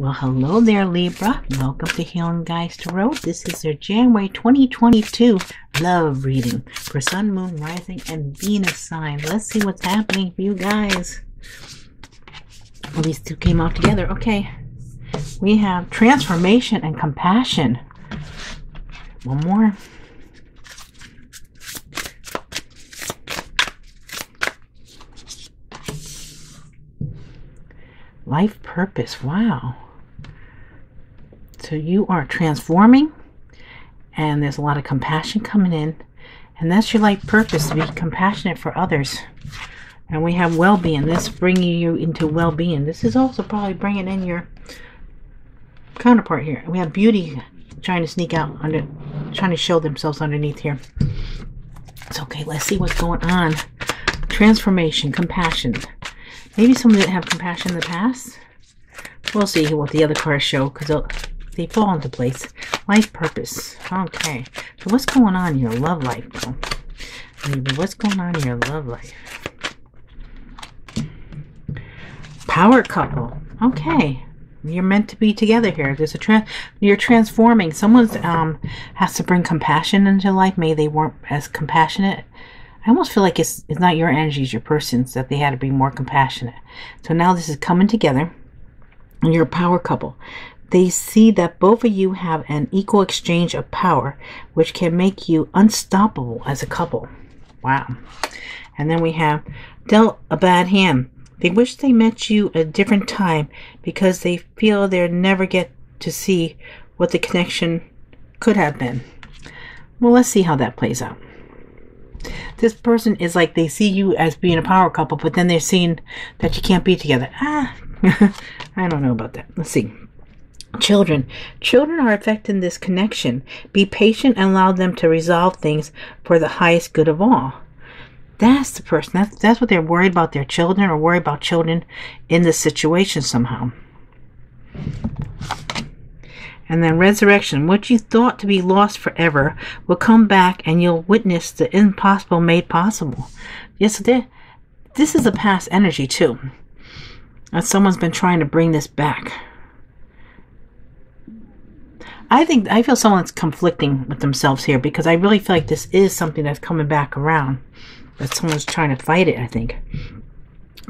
Well, hello there, Libra. Welcome to Healing Guides Tarot. This is your January 2022 love reading for Sun, Moon, Rising, and Venus sign. Let's see what's happening for you guys. Well, these two came out together. Okay. We have transformation and compassion. One more. Life purpose. Wow. So you are transforming, and there's a lot of compassion coming in, and that's your life purpose, to be compassionate for others. And we have well-being. This bringing you into well-being. This is also probably bringing in your counterpart here. We have beauty trying to sneak out under, trying to show themselves underneath here. It's okay. Let's see what's going on. Transformation, compassion. Maybe someone didn't have compassion in the past. We'll see what the other cards show, because they fall into place. Life purpose. Okay. So what's going on in your love life, though? Maybe what's going on in your love life? Power couple. Okay. You're meant to be together here. There's a you're transforming. Someone's has to bring compassion into life. Maybe they weren't as compassionate. I almost feel like it's not your energy, it's your person's, that they had to be more compassionate. So now this is coming together, and you're a power couple. They see that both of you have an equal exchange of power, which can make you unstoppable as a couple. Wow. And then we have dealt a bad hand. They wish they met you at a different time because they feel they'll never get to see what the connection could have been. Well, let's see how that plays out. This person is like, they see you as being a power couple, but then they're seeing that you can't be together. I don't know about that. Let's see. Children are affecting this connection. Be patient and allow them to resolve things for the highest good of all. That's the person. That's what they're worried about, their children, or worried about children in this situation somehow. And then resurrection. What you thought to be lost forever will come back, and you'll witness the impossible made possible. Yes, this is a past energy too. And someone's been trying to bring this back. I feel someone's conflicting with themselves here, because I really feel like this is something that's coming back around. That someone's trying to fight it, I think.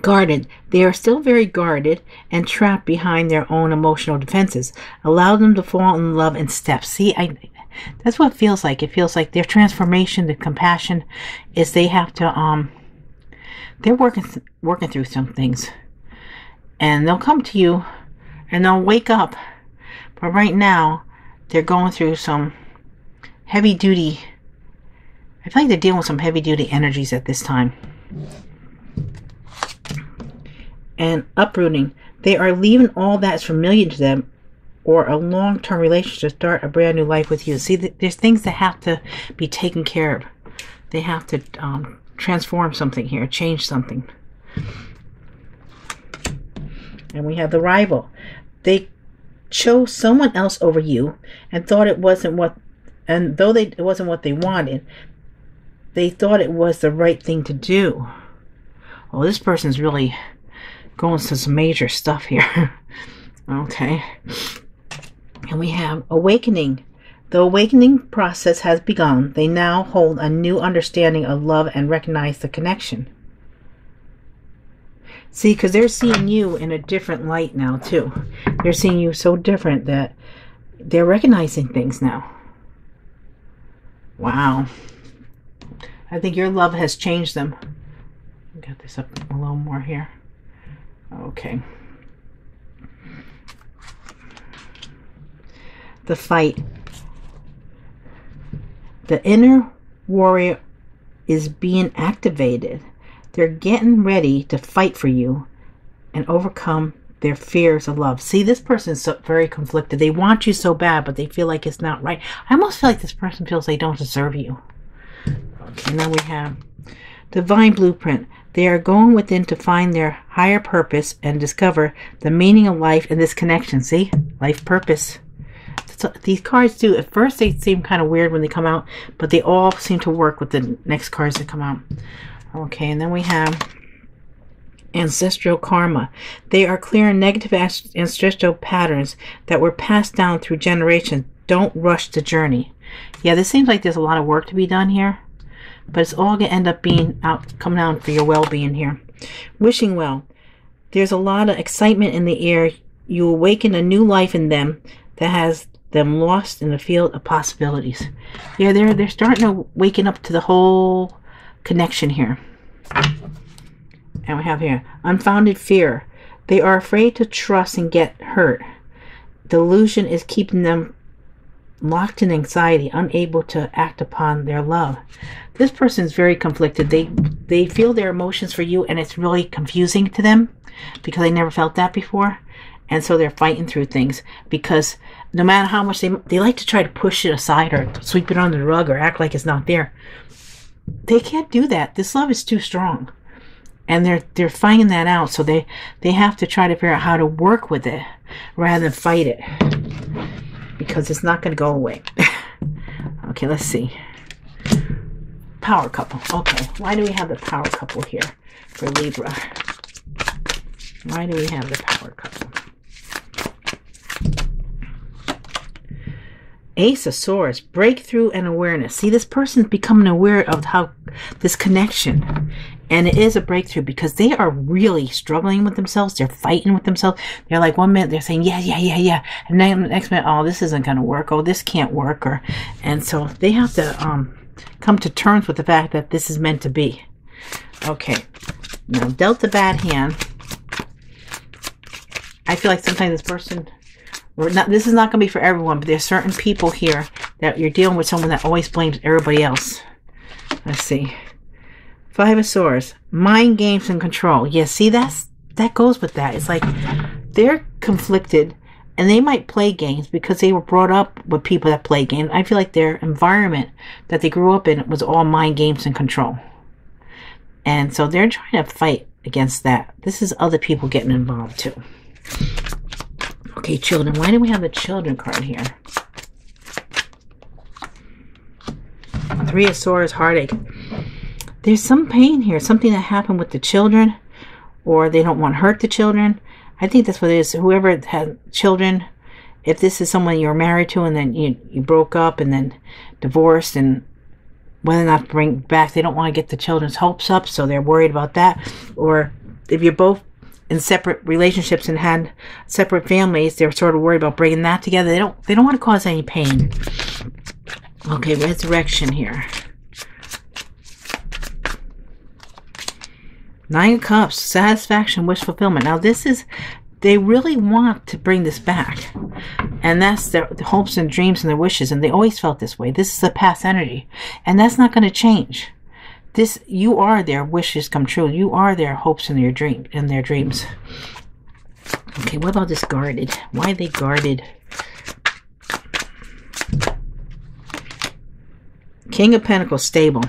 Guarded. They are still very guarded and trapped behind their own emotional defenses. Allow them to fall in love in steps. See, that's what it feels like. It feels like their transformation, the compassion, is they have to, they're working through some things. And they'll come to you, and they'll wake up. But right now, they're going through some heavy duty. I feel like they're dealing with some heavy duty energies at this time. And uprooting. They are leaving all that's familiar to them, or a long-term relationship, to start a brand new life with you. See, there's things that have to be taken care of. They have to transform something here, change something. And we have the rival. They chose someone else over you and thought it wasn't what, and though it wasn't what they wanted, they thought it was the right thing to do. Well, this person's really going to some major stuff here. Okay. And we have awakening. The awakening process has begun. They now hold a new understanding of love and recognize the connection. See, because they're seeing you in a different light now, too. They're seeing you so different that they're recognizing things now. Wow. I think your love has changed them. Got this up a little more here. Okay. The fight. The inner warrior is being activated. They're getting ready to fight for you and overcome their fears of love. See, this person is so very conflicted. They want you so bad, but they feel like it's not right. I almost feel like this person feels they don't deserve you. Okay, now we have divine blueprint. They are going within to find their higher purpose and discover the meaning of life in this connection. See? Life purpose. So these cards do. At first they seem kind of weird when they come out, but they all seem to work with the next cards that come out. Okay, and then we have Ancestral karma. They are clearing negative ancestral patterns that were passed down through generations. Don't rush the journey. Yeah, this seems like there's a lot of work to be done here, but it's all going to end up coming out for your well-being here. Wishing well. There's a lot of excitement in the air. You awaken a new life in them that has them lost in the field of possibilities. Yeah, they're starting to waken up to the whole connection here. And we have here, unfounded fear. They are afraid to trust and get hurt. Delusion is keeping them locked in anxiety, unable to act upon their love. This person is very conflicted. They feel their emotions for you, and it's really confusing to them because they never felt that before. And so they're fighting through things because no matter how much they like to try to push it aside or sweep it under the rug or act like it's not there. They can't do that. This love is too strong. And they're finding that out, so they have to try to figure out how to work with it rather than fight it, because it's not going to go away. Okay, let's see. Power couple. Okay, why do we have the power couple here for Libra? Why do we have the power couple? Ace of Swords, breakthrough and awareness. See, this person's becoming aware of how this connection. And it is a breakthrough because they are really struggling with themselves. They're fighting with themselves. They're like, one minute they're saying, yeah. And then the next minute, oh, this isn't going to work. Oh, this can't work. And so they have to come to terms with the fact that this is meant to be. Okay. Now, dealt a bad hand. I feel like sometimes this person... this is not going to be for everyone, but there's certain people here that you're dealing with someone that always blames everybody else. Let's see. Five of Swords. Mind games and control. Yeah, see, that goes with that. It's like they're conflicted and they might play games because they were brought up with people that play games. I feel like their environment that they grew up in was all mind games and control. And so they're trying to fight against that. This is other people getting involved too. Okay, children. Why do we have the children card here? Three of Swords, heartache. There's some pain here. Something that happened with the children, or they don't want to hurt the children. I think that's what it is. Whoever had children, if this is someone you're married to and then you broke up and then divorced, and whether or not to bring back, they don't want to get the children's hopes up, so they're worried about that. Or if you're both in separate relationships and had separate families, they're sort of worried about bringing that together. They don't want to cause any pain. Okay, resurrection here. Nine of Cups, satisfaction, wish fulfillment. Now this is, they really want to bring this back. And that's their hopes and dreams and their wishes. And they always felt this way. This is a past energy. And that's not going to change. This, you are their wishes come true. You are their hopes and their dreams. Okay, what about this guarded? Why are they guarded? King of Pentacles, stable.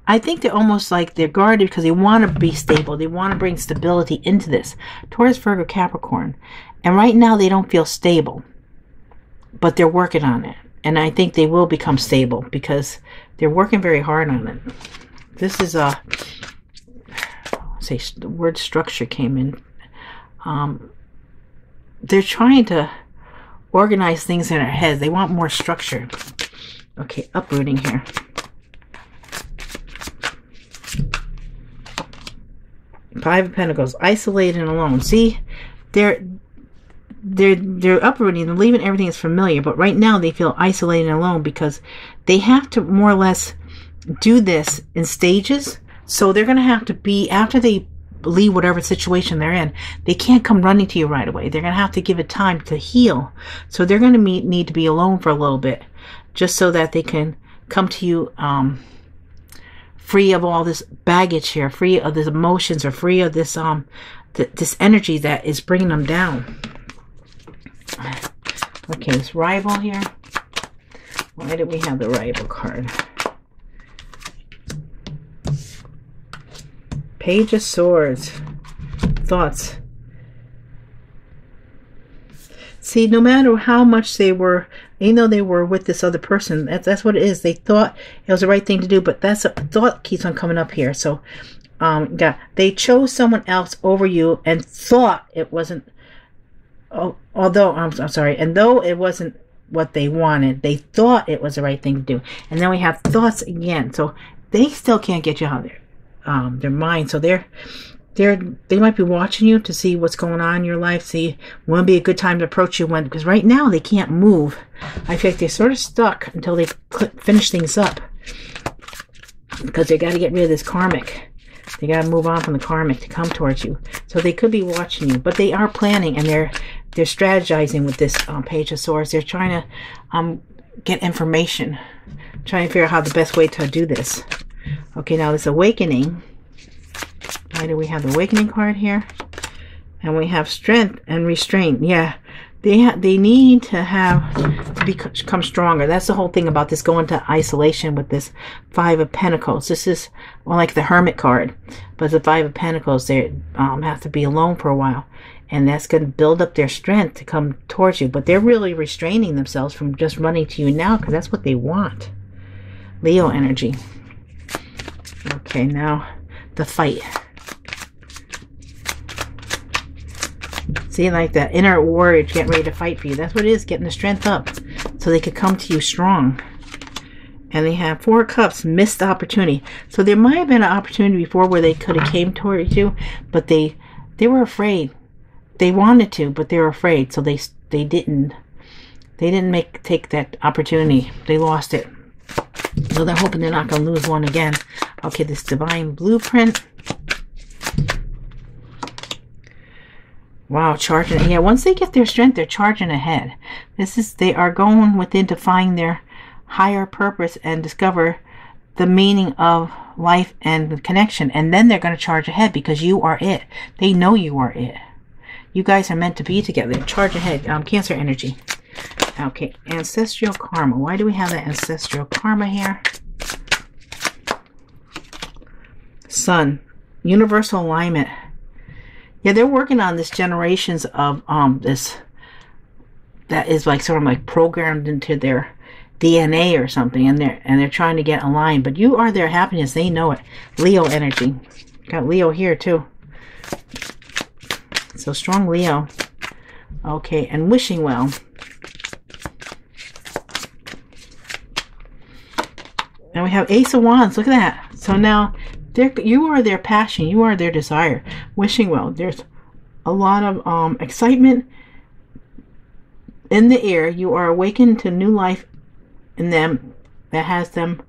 I think they're almost like they're guarded because they want to be stable. They want to bring stability into this. Taurus, Virgo, Capricorn. And right now they don't feel stable. But they're working on it. And I think they will become stable because they're working very hard on it. This is a... say the word structure came in. They're trying to organize things in their heads. They want more structure. Okay, uprooting here. Five of Pentacles, isolated and alone. See, they're uprooting and leaving everything that's familiar, but right now they feel isolated and alone because they have to more or less do this in stages. So they're going to have to be, after they leave whatever situation they're in, they can't come running to you right away. They're going to have to give it time to heal. So they're going to need to be alone for a little bit, just so that they can come to you free of all this baggage here, free of these emotions, or free of this this energy that is bringing them down. Okay, this rival here. Why did we have the rival card? Page of Swords. Thoughts. See, no matter how much they were, even though they were with this other person, that's what it is. They thought it was the right thing to do, but that's a thought keeps on coming up here. So Yeah, they chose someone else over you and thought it wasn't. Oh, although I'm sorry, and though it wasn't what they wanted, they thought it was the right thing to do. And then we have thoughts again, so they still can't get you out of their mind. So they might be watching you to see what's going on in your life. See when would be a good time to approach you, when, because right now they can't move. I feel like they're sort of stuck until they finish things up, because they got to get rid of this karmic. They got to move on from the karmic to come towards you. So they could be watching you, but they are planning, and they're strategizing with this Page of Swords. They're trying to get information, trying to figure out how the best way to do this. Okay, now this awakening. Why do we have the awakening card here? And we have strength and restraint. Yeah, they need to become stronger. That's the whole thing about this going to isolation with this Five of Pentacles. This is more like the Hermit card, but the Five of Pentacles, they have to be alone for a while, and that's going to build up their strength to come towards you. But they're really restraining themselves from just running to you now, because that's what they want. Leo energy. Okay, now the fight. See, like that inner warrior getting ready to fight for you. That's what it is, getting the strength up so they could come to you strong. And they have Four of Cups, missed opportunity. So there might have been an opportunity before where they could have came towards you, but they were afraid. They wanted to, but they were afraid, so they didn't take that opportunity. They lost it. So they're hoping they're not going to lose one again. Okay, this Divine Blueprint. Wow, charging. Yeah, once they get their strength, they're charging ahead. They are going within to find their higher purpose and discover the meaning of life and the connection. And then they're going to charge ahead, because you are it. They know you are it. You guys are meant to be together. Charge ahead. Cancer energy. Okay, ancestral karma. Why do we have that ancestral karma here? Sun. Universal alignment. Yeah, they're working on this generations of this that is like sort of like programmed into their DNA or something, and they're trying to get aligned. But you are their happiness. They know it. Leo energy. Got Leo here too. So strong Leo. Okay, and wishing well. And we have Ace of Wands. Look at that. So now you are their passion. You are their desire. Wishing well. There's a lot of excitement in the air. You are awakened to new life in them that has them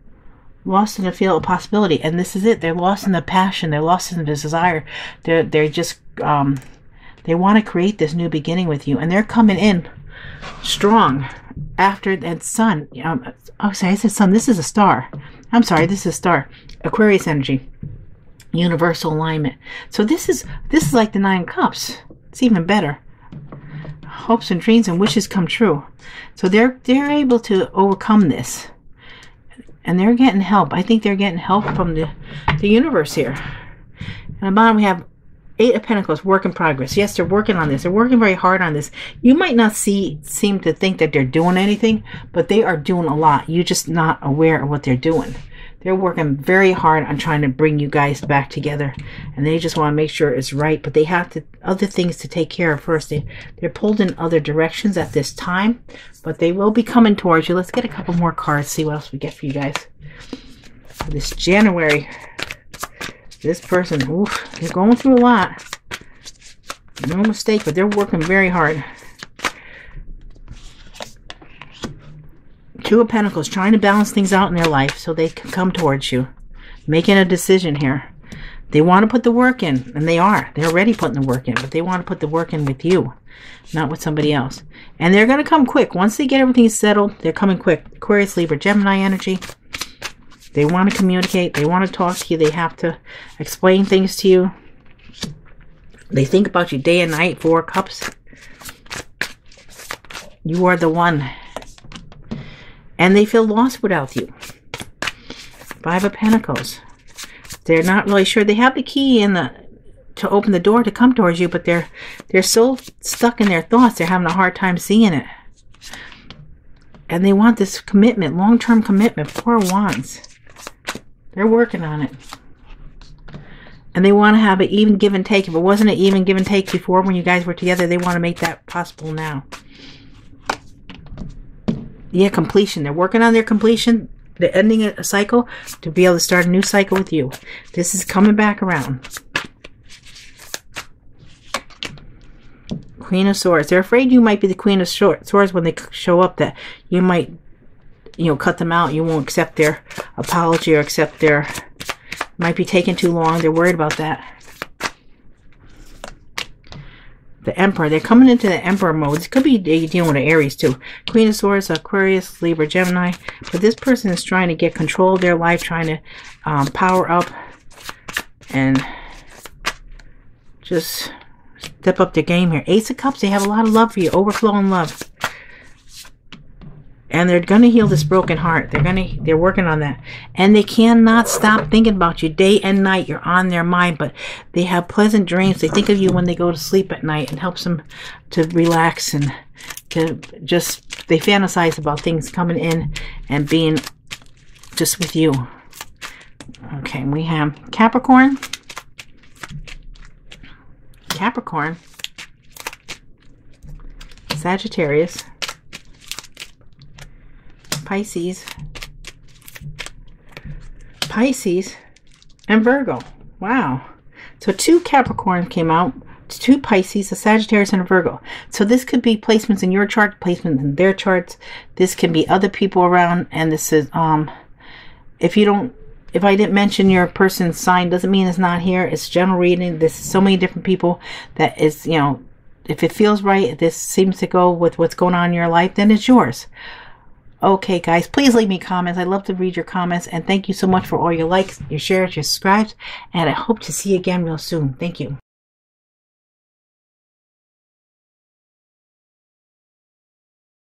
lost in the field of possibility. And this is it. They're lost in the passion. They're lost in the desire. They're just they want to create this new beginning with you, and they're coming in strong after that Sun. Oh, sorry, I said Sun. This is a star. I'm sorry, this is a star. Aquarius energy. Universal alignment. So this is like the Nine of Cups. It's even better. Hopes and dreams and wishes come true. So they're able to overcome this, and they're getting help. I think they're getting help from the universe here. And at the bottom we have Eight of Pentacles, work in progress. Yes, they're working on this. They're working very hard on this. You might not seem to think that they're doing anything, but they are doing a lot. You're just not aware of what they're doing. They're working very hard on trying to bring you guys back together, and they just want to make sure it's right. But they have other things to take care of first. They're pulled in other directions at this time, but they will be coming towards you. Let's get a couple more cards, see what else we get for you guys. This January. This person, oof, they're going through a lot. No mistake, but they're working very hard. Two of Pentacles, trying to balance things out in their life so they can come towards you. Making a decision here. They want to put the work in, and they are. They're already putting the work in, but they want to put the work in with you, not with somebody else. And they're going to come quick. Once they get everything settled, they're coming quick. Aquarius, Libra, Gemini energy. They want to communicate. They want to talk to you. They have to explain things to you. They think about you day and night. Four of Cups. You are the one. And they feel lost without you. Five of Pentacles. They're not really sure. They have the key to open the door to come towards you, but they're so stuck in their thoughts. They're having a hard time seeing it. And they want this commitment, long-term commitment. Four of Wands. They're working on it. And they want to have an even give and take. If it wasn't an even give and take before when you guys were together, they want to make that possible now. Yeah, completion. They're working on their completion. They're ending a cycle to be able to start a new cycle with you. This is coming back around. Queen of Swords. They're afraid you might be the Queen of Swords when they show up, that you might, you know, cut them out. You won't accept their apology or accept their... Might be taking too long. They're worried about that. The Emperor. They're coming into the Emperor mode. This could be dealing with an Aries too. Queen of Swords, Aquarius, Libra, Gemini. But this person is trying to get control of their life, trying to power up and just step up their game here. Ace of Cups. They have a lot of love for you. Overflowing love. And they're going to heal this broken heart. They're working on that. And they cannot stop thinking about you day and night. You're on their mind, but they have pleasant dreams. They think of you when they go to sleep at night, and helps them to relax and to just, they fantasize about things coming in and being just with you. Okay, we have Capricorn. Capricorn. Sagittarius. Pisces, and Virgo. Wow. So 2 Capricorn came out, 2 Pisces, a Sagittarius, and a Virgo. So this could be placements in your chart, placements in their charts. This can be other people around, and this is if I didn't mention your person's sign, doesn't mean it's not here. It's general reading. This is so many different people that is, you know, if it feels right, if this seems to go with what's going on in your life, then it's yours. Okay, guys, please leave me comments. I love to read your comments. And thank you so much for all your likes, your shares, your subscribes. And I hope to see you again real soon. Thank you.